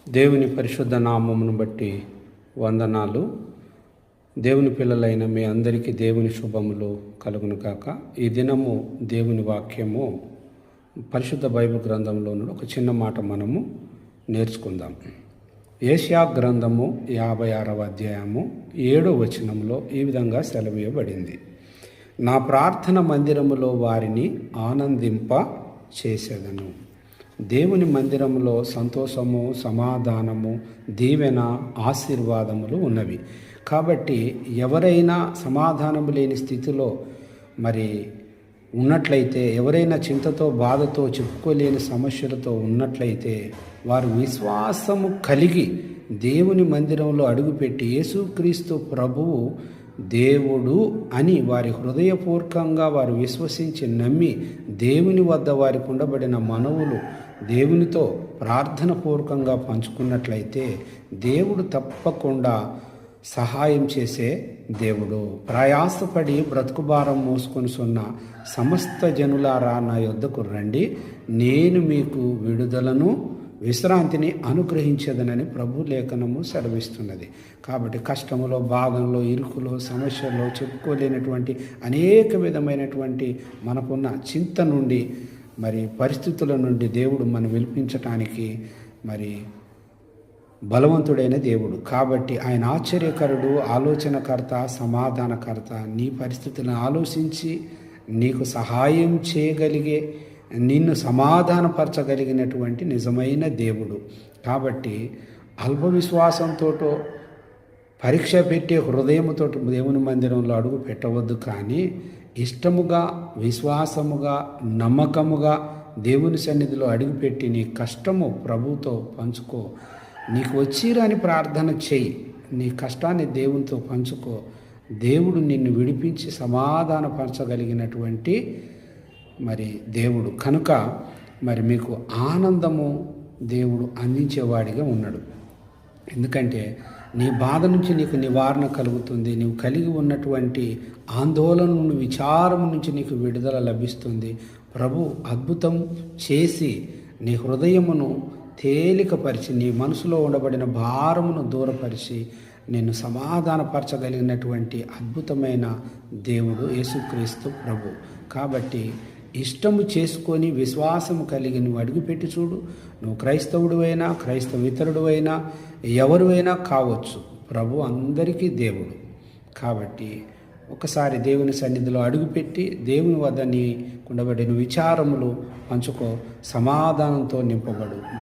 దేవుని పరిశుద్ధ నామమును బట్టి వందనాలు. దేవుని పిల్లలైన మీ అందరికీ దేవుని శుభములు కలుగును కాక. ఈ దినము దేవుని వాక్యము పరిశుద్ధ బైబిల్ గ్రంథంలో నుండి ఒక చిన్న మాట మనము నేర్చుకుందాం. ఏషియా గ్రంథము 56వ అధ్యాయము 7వ వచనంలో ఈ విధంగా సెలవీయబడింది. నా ప్రార్థన మందిరములో వారిని ఆనందింప చేసేదను. దేవుని మందిరంలో సంతోషము, సమాధానము, దీవెన, ఆశీర్వాదములు ఉన్నవి. కాబట్టి ఎవరైనా సమాధానము లేని స్థితిలో ఉన్నట్లయితే, ఎవరైనా చింతతో, బాధతో, చెప్పుకోలేని సమస్యలతో ఉన్నట్లయితే, వారు విశ్వాసము కలిగి దేవుని మందిరంలో అడుగుపెట్టి యేసుక్రీస్తు ప్రభువు దేవుడు అని వారి హృదయపూర్వకంగా వారు విశ్వసించి నమ్మి దేవుని వద్ద వారికి ఉండబడిన మనవులు దేవునితో ప్రార్థన పూర్వకంగా పంచుకున్నట్లయితే దేవుడు తప్పకుండా సహాయం చేసే దేవుడు. ప్రయాసపడి బ్రతుకుభారం మోసుకొని సున్న సమస్త జనులారా నా యొద్దకు రండి, నేను మీకు విడుదలను విశ్రాంతిని అనుగ్రహించేదనని ప్రభు లేఖనము సెలవిస్తున్నది. కాబట్టి కష్టములో, భాగంలో, ఇరుకులో, సమస్యల్లో, చెప్పుకోలేనటువంటి అనేక విధమైనటువంటి మనకున్న చింత నుండి పరిస్థితుల నుండి దేవుడు మనం విలిపించటానికి బలవంతుడైన దేవుడు. కాబట్టి ఆయన ఆశ్చర్యకరుడు, ఆలోచనకర్త, సమాధానకర్త. నీ పరిస్థితులను ఆలోచించి నీకు సహాయం చేయగలిగే, నిన్ను సమాధానపరచగలిగినటువంటి నిజమైన దేవుడు. కాబట్టి అల్ప విశ్వాసంతో, పరీక్ష పెట్టే హృదయముతో దేవుని మందిరంలో అడుగు పెట్టవద్దు. కానీ ఇష్టముగా, విశ్వాసముగా, నమ్మకముగా దేవుని సన్నిధిలో అడుగుపెట్టి నీ కష్టము ప్రభుతో పంచుకో. నీకు వచ్చిరాని ప్రార్థన చెయ్యి, నీ కష్టాన్ని దేవునితో పంచుకో. దేవుడు నిన్ను విడిపించి సమాధానపరచగలిగినటువంటి దేవుడు కనుక మీకు ఆనందము దేవుడు అందించేవాడిగా ఉన్నాడు. ఎందుకంటే నీ బాధ నుంచి నీకు నివారణ కలుగుతుంది. నీవు కలిగి ఉన్నటువంటి ఆందోళన నుండి, విచారం నుంచి నీకు విడుదల లభిస్తుంది. ప్రభు అద్భుతం చేసి నీ హృదయమును తేలికపరిచి, నీ మనసులో ఉండబడిన భారమును దూరపరిచి నిన్ను సమాధానపరచగలిగినటువంటి అద్భుతమైన దేవుడు యేసుక్రీస్తు ప్రభు. కాబట్టి ఇష్టము చేసుకొని విశ్వాసము కలిగి నువ్వు అడుగుపెట్టి చూడు. నువ్వు క్రైస్తవుడు అయినా, క్రైస్తవేతరుడు అయినా, ఎవరు అయినా కావచ్చు. ప్రభు అందరికీ దేవుడు. కాబట్టి ఒకసారి దేవుని సన్నిధిలో అడుగుపెట్టి దేవుని వద్ద నీ కుండబడిన విచారములు పంచుకో, సమాధానంతో నింపబడు.